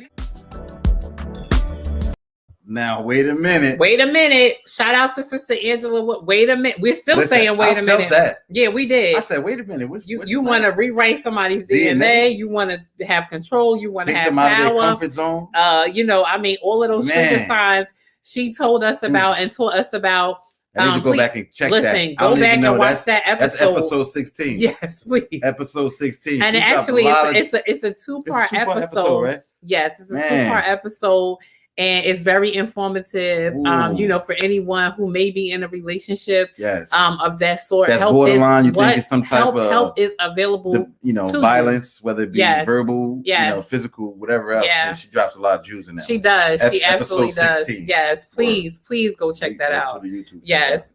S3: now, wait a minute.
S1: Wait a minute. Shout out to Sister Angela. Wait a minute. We're still saying wait a minute.
S3: That.
S1: Yeah, we did.
S3: I said, wait a minute.
S1: You want to rewrite somebody's DNA. You want to have control. You want to have
S3: them
S1: power.
S3: Out of their comfort zone.
S1: You know, I mean, all of those trigger signs she told us about and taught us about.
S3: I need to go back and check that.
S1: Listen, go back and watch that episode.
S3: That's episode 16.
S1: Yes, please.
S3: Episode 16.
S1: And actually, it's a two-part episode. Right? Yes, it's a two-part episode. And it's very informative, you know, for anyone who may be in a relationship of that sort.
S3: That's borderline. You think it's some type of
S1: help is available.
S3: You know, violence, whether it be verbal, you know, physical, whatever else.
S1: Yeah.
S3: She drops a lot of Jews in that.
S1: She does. She absolutely does.
S3: 16.
S1: Yes, please go check that out.
S3: To the YouTube
S1: yes.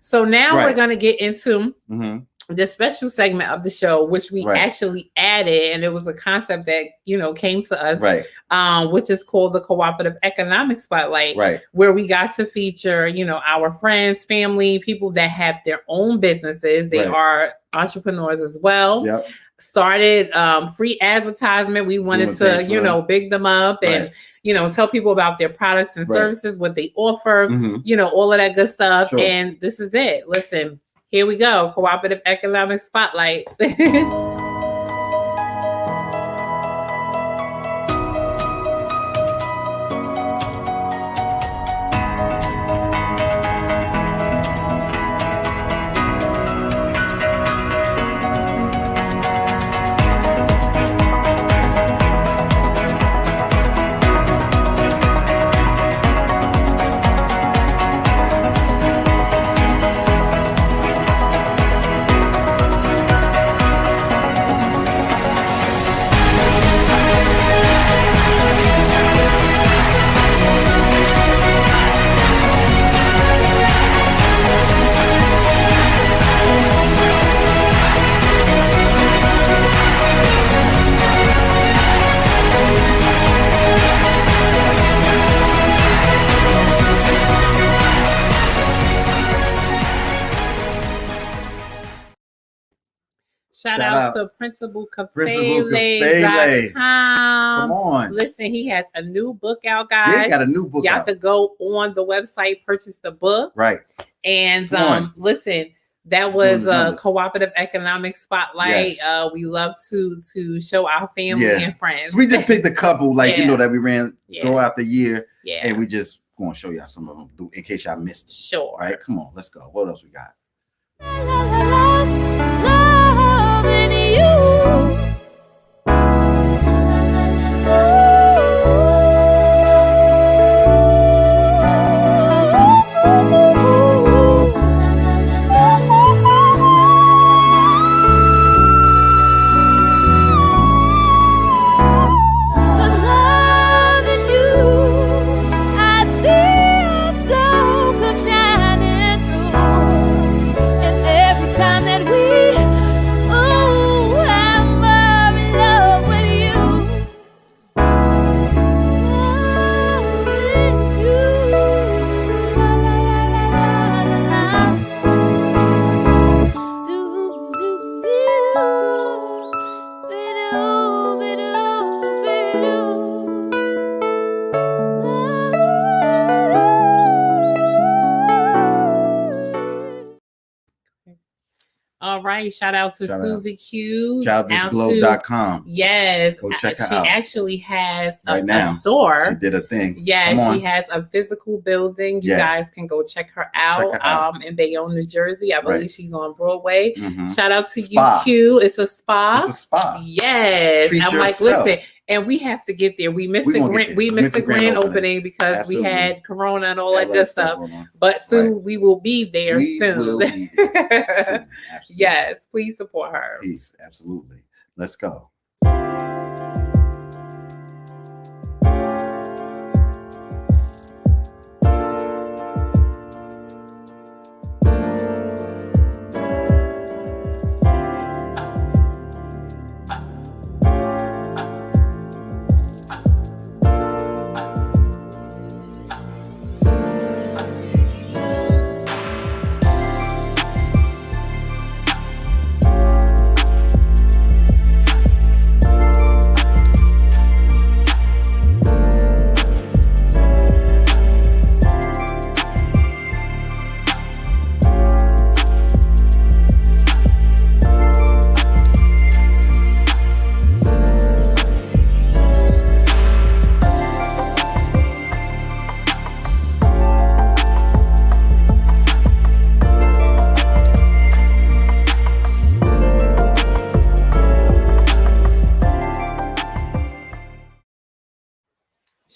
S1: So now we're gonna get into the special segment of the show, which we actually added, and it was a concept that, you know, came to us, which is called the Cooperative Economic Spotlight, where we got to feature, you know, our friends, family, people that have their own businesses. They are entrepreneurs as well. Started free advertisement. We wanted to, you know, big them up and, you know, tell people about their products and services, what they offer, you know, all of that good stuff. And this is it. Listen. Here we go. Cooperative Economic Spotlight. Shout out to Principal Cafele.com.
S3: Come on.
S1: Listen, he has a new book out, guys.
S3: Yeah, he got a new book out.
S1: Y'all could go on the website, purchase the book.
S3: Right.
S1: And listen, that was a Cooperative Economic Spotlight. Yes. We love to show our family and friends.
S3: So we just picked a couple, like, you know, that we ran throughout the year. Yeah. And we just going to show y'all some of them in case y'all missed it.
S1: Sure.
S3: All right, come on, let's go. What else we got?
S1: right. Shout out to Susie Q.
S3: ChildishGlow.com.
S1: Yes.
S3: Go check her
S1: she
S3: out.
S1: actually has
S3: right
S1: a store.
S3: She did a thing.
S1: Yeah, she has a physical building. You guys can go check her out, in Bayonne, New Jersey. I believe she's on Broadway. Shout out to UQ. It's a spa.
S3: It's a spa.
S1: Yes.
S3: Treat
S1: I'm
S3: yourself.
S1: like, listen, and we have to get there. We missed the grand opening because we had Corona and all that good stuff. But soon we will be there soon.
S3: Will be there. Soon.
S1: Yes, please support her.
S3: Peace. Absolutely. Let's go.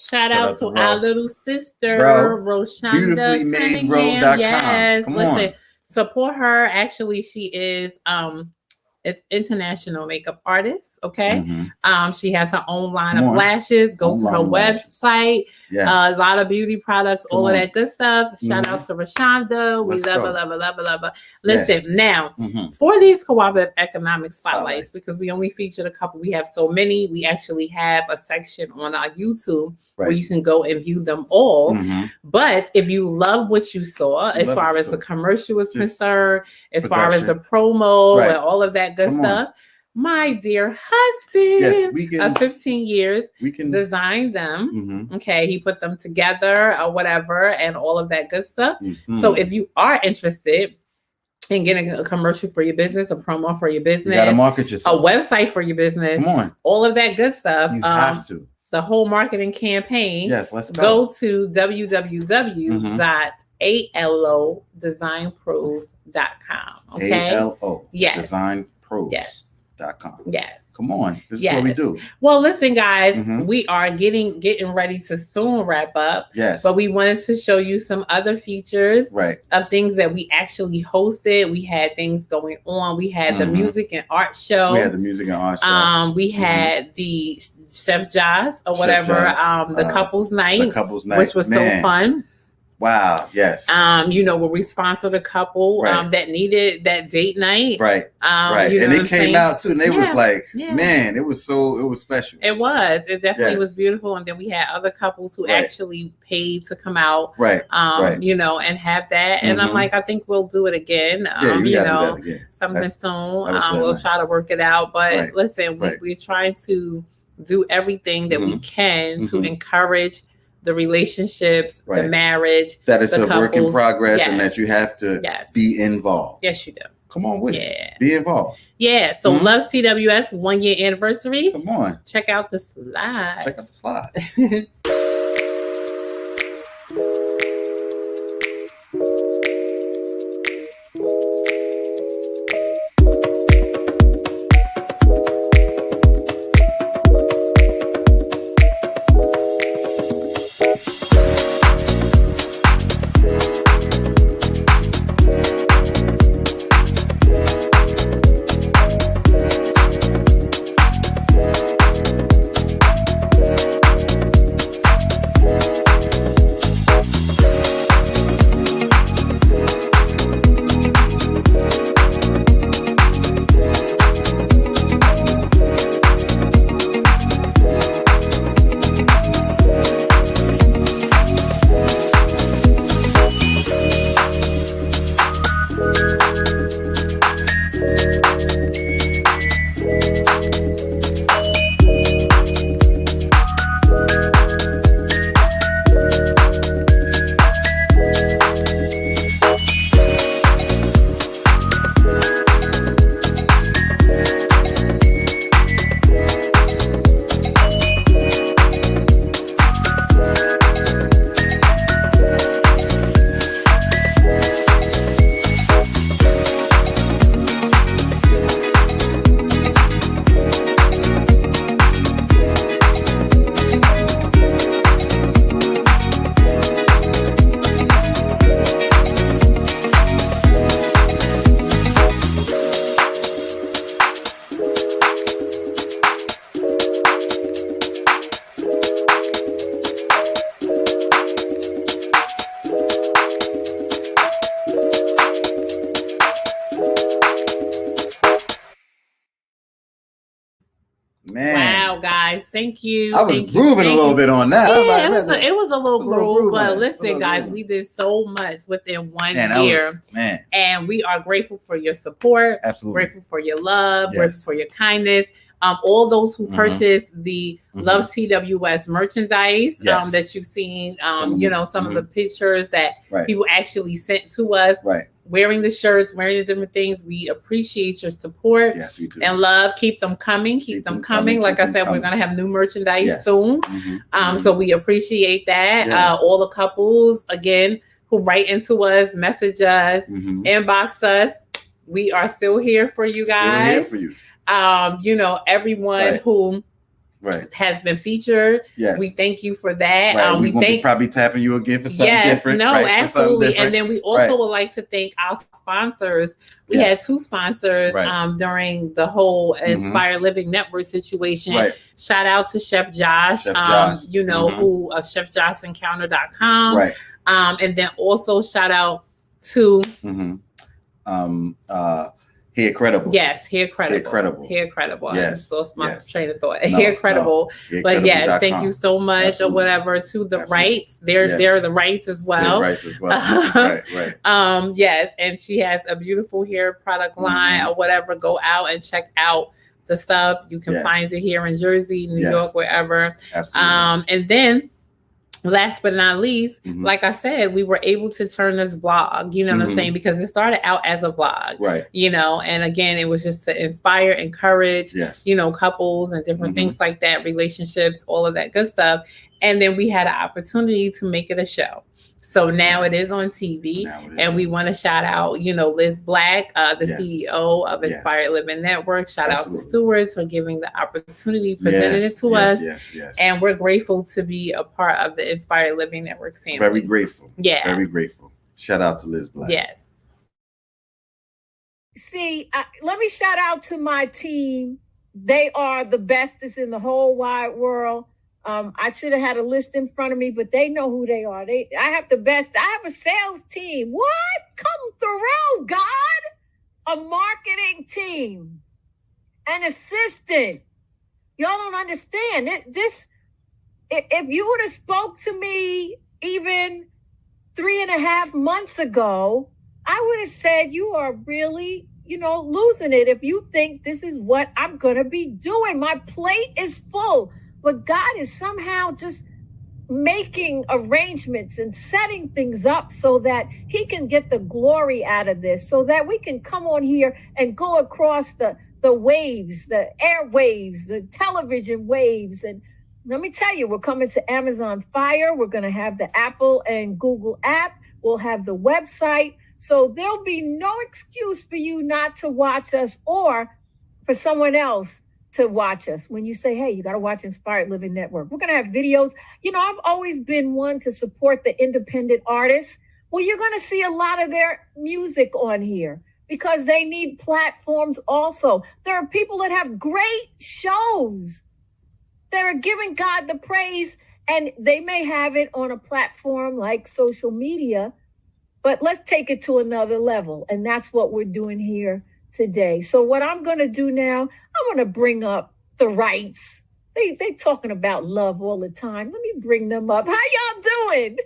S1: Shout out to our little sister, Roshonda Cunningham. Yes, listen, support her. Actually, she is it's international makeup artist. Okay, she has her own line of lashes. Go to her website. A lot of beauty products, all of that good stuff. Shout out to Roshonda. We love her. Listen, now for these cooperative economic spotlights, because we only featured a couple, we have so many. We actually have a section on our YouTube where you can go and view them all. But if you love what you saw, as far as the commercial is concerned, as far as the promo and all of that good stuff, my dear husband of 15 years designed them. Okay, he put them together or whatever, and all of that good stuff. So if you are interested in getting a commercial for your business, a promo for your business, you
S3: gotta market yourself,
S1: a website for your business, all of that good stuff.
S3: You have to.
S1: The whole marketing campaign.
S3: Yes, let's go.
S1: Go to www.alodesignpros.com. Okay.
S3: ALO.
S1: Yes.
S3: Designpros.
S1: Yes.
S3: .com.
S1: Yes.
S3: Come on. This is what we do.
S1: Well, listen, guys, we are getting ready to soon wrap up.
S3: Yes.
S1: But we wanted to show you some other features of things that we actually hosted. We had things going on. We had the music and art show.
S3: We had the music and art show.
S1: We had the Chef Jazz or whatever, the couples night. Which was so fun.
S3: Wow. Yes.
S1: Where we sponsored a couple that needed that date night.
S3: Right. And they came out too, and they was like, man, it was special.
S1: It was. It definitely was beautiful. And then we had other couples who actually paid to come out. And have that. And I'm like, I think we'll do it again. Something soon. We'll try to work it out. But listen, we're trying to do everything that we can to encourage the relationships, the marriage.
S3: That is a work in progress, and that you have to be involved.
S1: Yes, you do.
S3: Come on with it. Be involved.
S1: Yeah. So LovesTWS 1 year anniversary.
S3: Come on.
S1: Check out the slide.
S3: Check out the slide.
S1: guys, thank you.
S3: I was grooving a little bit on that.
S1: Yeah, it was a little groove, but listen, guys, we did so much within 1 year. And we are grateful for your support.
S3: Absolutely.
S1: Grateful for your love. Grateful for your kindness. All those who purchased the LovesTWS merchandise that you've seen, some of the pictures that people actually sent to us. Wearing the shirts, wearing the different things. We appreciate your support.
S3: Yes, we do.
S1: And love, keep them coming. Keep them coming. Like I said, we're going to have new merchandise soon. So we appreciate that. All the couples, again, who write into us, message us, inbox us. We are still here for you guys.
S3: Still here for you.
S1: Everyone who has been featured.
S3: Yes.
S1: We thank you for that.
S3: We think probably tapping you again for something different.
S1: No, absolutely. And then we also would like to thank our sponsors. We had 2 sponsors during the whole Inspired Living Network situation. Shout out to Chef Josh, who chefjoshencounter.com. And then also shout out to
S3: Hair Credible.
S1: Yes, Hair Credible. Hair Credible. Yes. So my train of thought. Hair Credible. But yes, thank you so much or whatever to the Wrights. They're the Wrights as well. Yes, and she has a beautiful hair product line or whatever. Go out and check out the stuff. You can find it here in Jersey, New York, wherever.
S3: Absolutely.
S1: And then last but not least, like I said, we were able to turn this vlog, you know what I'm saying? Because it started out as a vlog, and again, it was just to inspire, encourage, couples and different things like that, relationships, all of that good stuff. And then we had an opportunity to make it a show. So now it is on TV, and we want to shout out, Liz Black, the CEO of Inspired Living Network. Shout out to Stewards for giving the opportunity, presenting it to us. And we're grateful to be a part of the Inspired Living Network family.
S3: Very grateful.
S1: Yeah.
S3: Very grateful. Shout out to Liz Black.
S1: Yes.
S13: See, let me shout out to my team. They are the bestest in the whole wide world. I should have had a list in front of me, but they know who they are. I have the best. I have a sales team. What? Come through, God. A marketing team. An assistant. Y'all don't understand. If you would have spoke to me even 3.5 months ago, I would have said you are really, losing it if you think this is what I'm going to be doing. My plate is full. But God is somehow just making arrangements and setting things up so that he can get the glory out of this, so that we can come on here and go across the waves, the airwaves, the television waves. And let me tell you, we're coming to Amazon Fire. We're going to have the Apple and Google app. We'll have the website. So there'll be no excuse for you not to watch us or for someone else to watch us. When you say, hey, you got to watch Inspired Living Network. We're going to have videos. I've always been one to support the independent artists. Well, you're going to see a lot of their music on here because they need platforms also. There are people that have great shows that are giving God the praise, and they may have it on a platform like social media, but let's take it to another level. And that's what we're doing here today. So what I'm going to do now, I'm going to bring up the Wrights. They talking about love all the time. Let me bring them up. How y'all doing?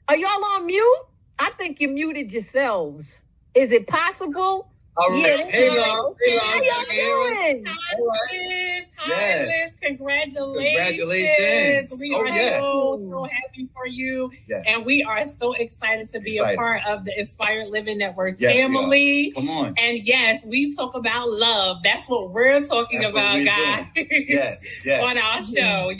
S13: Are y'all on mute? I think you muted yourselves. Is it possible?
S3: All right.
S13: Yeah,
S3: Hey, Love.
S13: how y'all doing?
S1: Hi, Liz. Congratulations. We are so happy for you. Yes. And we are so excited to be a part of the Inspired Living Network family.
S3: Come on.
S1: And yes, we talk about love. That's what we're talking about, guys.
S3: Yes.
S1: On our show.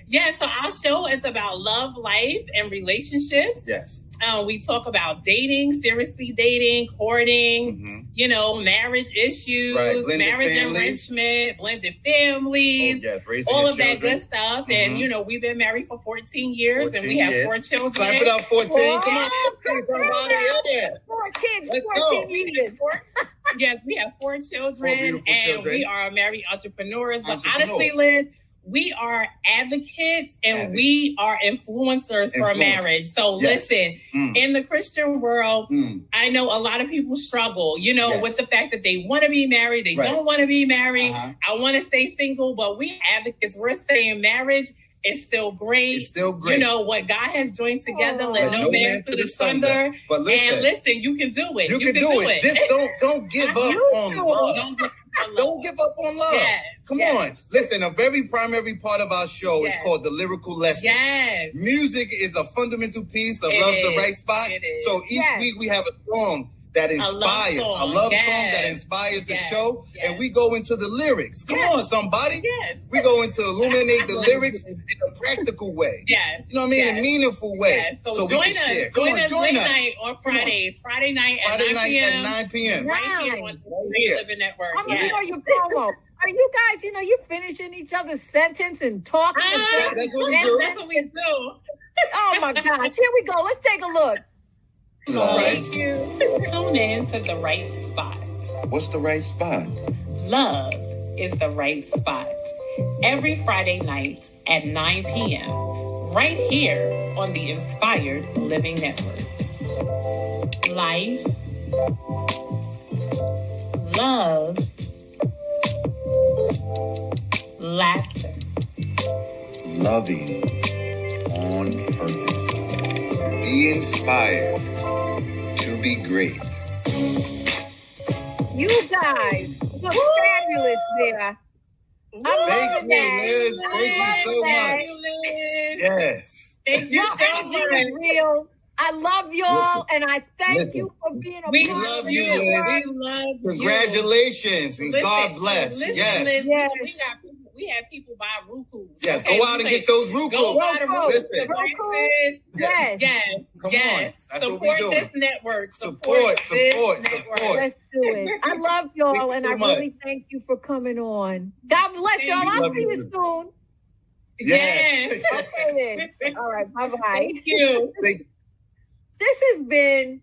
S1: Yes.
S3: So
S1: our show is about love, life, and relationships.
S3: Yes.
S1: We talk about dating, seriously dating, courting, marriage issues, marriage enrichment, blended families, all of that good stuff. And, we've been married for 14 years and we have 4 children.
S3: Clap it up, 14. Come on.
S13: 14 years.
S1: Yes, we have 4 children and we are married entrepreneurs. But honestly, Liz, we are advocates and we are influencers for marriage. So listen, in the Christian world, I know a lot of people struggle, you know, with the fact that they want to be married, they don't want to be married. I want to stay single, but we advocates, we're saying marriage is still great. It's still great. You know, what God has joined together, let no man put asunder. But listen, you can do it. You can do it. Just don't give up on love. Don't give up on love. Yes, Come on. Listen, a very primary part of our show is called The Lyrical Lesson. Yes. Music is a fundamental piece of Love's the Right Spot. So each week we have a song that inspires, a love song that inspires the show, and we go into the lyrics. Come on, somebody. We go into illuminate the lyrics in a practical way. You know what I mean? In a meaningful way. So join us. Join us late night on Fridays. Friday night at 9 p.m. Right here on the Living Network.
S13: I'm gonna show you promo. Are you guys, you know, you finishing each other's sentence and talking?
S1: That's what we do.
S13: Oh my gosh. Here we go. Let's take a look.
S1: Thank you. Tune in to The Right Spot.
S3: What's the right spot?
S1: Love is the right spot. Every Friday night at 9 p.m. right here on the Inspired Living Network. Life, love, laughter.
S3: Loving on purpose. Be inspired to be great.
S13: You guys look fabulous there.
S3: Thank you, Liz. Thank you so much.
S13: Yes.
S1: Thank you so much.
S13: Real. I love y'all, and I thank you for being a part of
S3: We love you, Liz.
S1: We love you.
S3: Congratulations, and God bless.
S1: Yes. We have people buy Rukus.
S3: Yeah, okay, go out and get those Rukus.
S1: Go buy the Rukus.
S13: Yes.
S3: Come on. That's
S1: support this network.
S3: Support.
S13: Let's do it. I love y'all, and I really thank you for coming on. God bless y'all. I'll see you soon.
S3: Yes.
S13: Okay then. All right. Bye-bye.
S1: Thank you.
S13: This has been,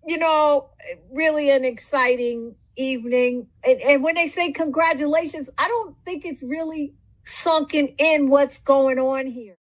S13: you know, really an exciting evening. And when they say congratulations, I don't think it's really sunken in what's going on here.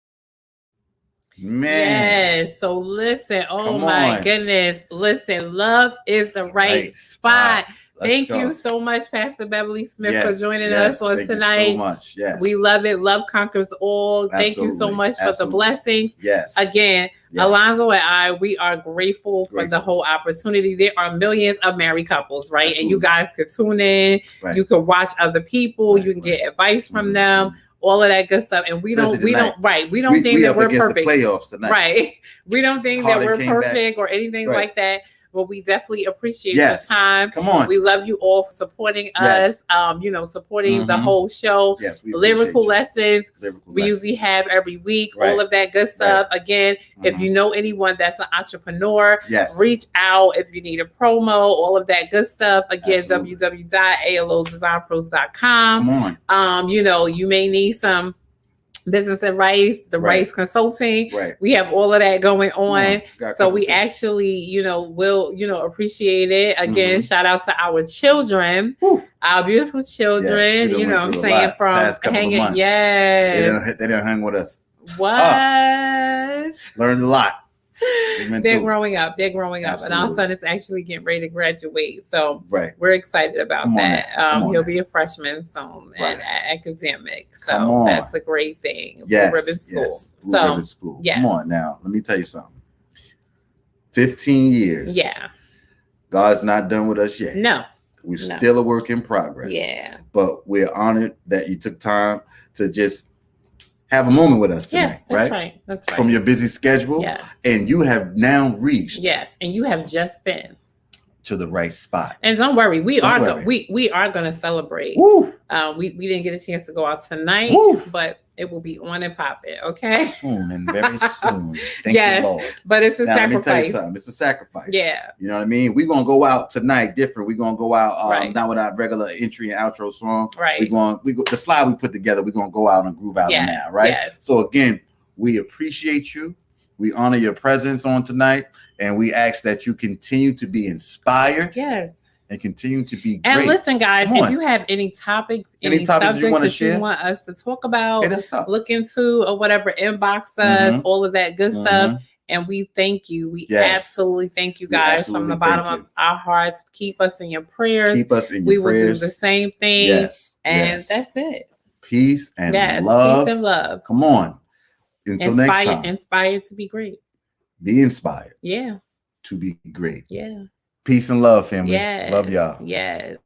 S3: Man.
S1: Yes. So listen, my goodness. Listen, love is the right spot. Thank you so much, Pastor Beverly Smith, for joining us on tonight.
S3: Thank you so much. Yes.
S1: We love it. Love conquers all.
S3: Absolutely.
S1: Thank you so much for the blessings.
S3: Yes.
S1: Again, Alonzo and I, we are grateful for the whole opportunity. There are millions of married couples, right? Absolutely. And you guys could tune in. Right. You can watch other people. You can get advice from them. All of that good stuff. And we don't think that we're perfect.
S3: The playoffs tonight.
S1: Right. We don't think that we're perfect or anything like that. But we definitely appreciate your time.
S3: Come on.
S1: We love you all for supporting us, supporting the whole show.
S3: Yes, we
S1: Lyrical Lessons. We usually have every week, all of that good stuff. Again, if you know anyone that's an entrepreneur, reach out if you need a promo, all of that good stuff. Again, www.alodesignpros.com.
S3: Come on.
S1: You may need some business advice, the Rice Consulting.
S3: Right.
S1: We have all of that going on. So we actually, will, appreciate it. Again, shout out to our children, our beautiful children, you know what I'm saying, from hanging. Yes.
S3: They didn't hang with us.
S1: What?
S3: Learned a lot.
S1: They're growing up. Absolutely. And our son is actually getting ready to graduate. So we're excited about that. He'll be a freshman soon at academic. So that's a great thing.
S3: Yes.
S1: Blue Ribbon School.
S3: Blue Ribbon School. Come on now. Let me tell you something. 15 years.
S1: Yeah.
S3: God's not done with us yet.
S1: No.
S3: We're still a work in progress.
S1: Yeah.
S3: But we're honored that you took time to just have a moment with us tonight.
S1: Yes, that's right. That's right.
S3: From your busy schedule.
S1: Yes.
S3: And you have now reached.
S1: Yes. And you have just been
S3: to the right spot.
S1: And don't worry, we are going to celebrate.
S3: Woo.
S1: We didn't get a chance to go out tonight, but it will be on and popping, okay?
S3: Soon and very soon. Thank you, Lord.
S1: But it's a sacrifice.
S3: Let me tell you something. It's a sacrifice.
S1: Yeah.
S3: You know what I mean? We're going to go out tonight different. We're going to go out not with our regular entry and outro song.
S1: Right.
S3: The slide we put together, we're going to go out and groove out on that, right?
S1: Yes.
S3: So again, we appreciate you. We honor your presence on tonight, and we ask that you continue to be inspired.
S1: Yes.
S3: and continue to be great.
S1: And listen, guys, if you have any topics, any subjects
S3: you
S1: that you want us to talk about,
S3: hit us up.
S1: Look into, or whatever, inbox us, all of that good stuff. And we thank you. We absolutely thank you guys from the bottom of our hearts. Keep us in your prayers.
S3: Keep us in your
S1: prayers. We will do the same thing.
S3: Yes.
S1: And that's it.
S3: Peace and love.
S1: Peace and love.
S3: Come on. Until next time.
S1: Inspired to be great.
S3: Be inspired.
S1: Yeah.
S3: To be great.
S1: Yeah.
S3: Peace and love, family.
S1: Yes.
S3: Love y'all.
S1: Yes.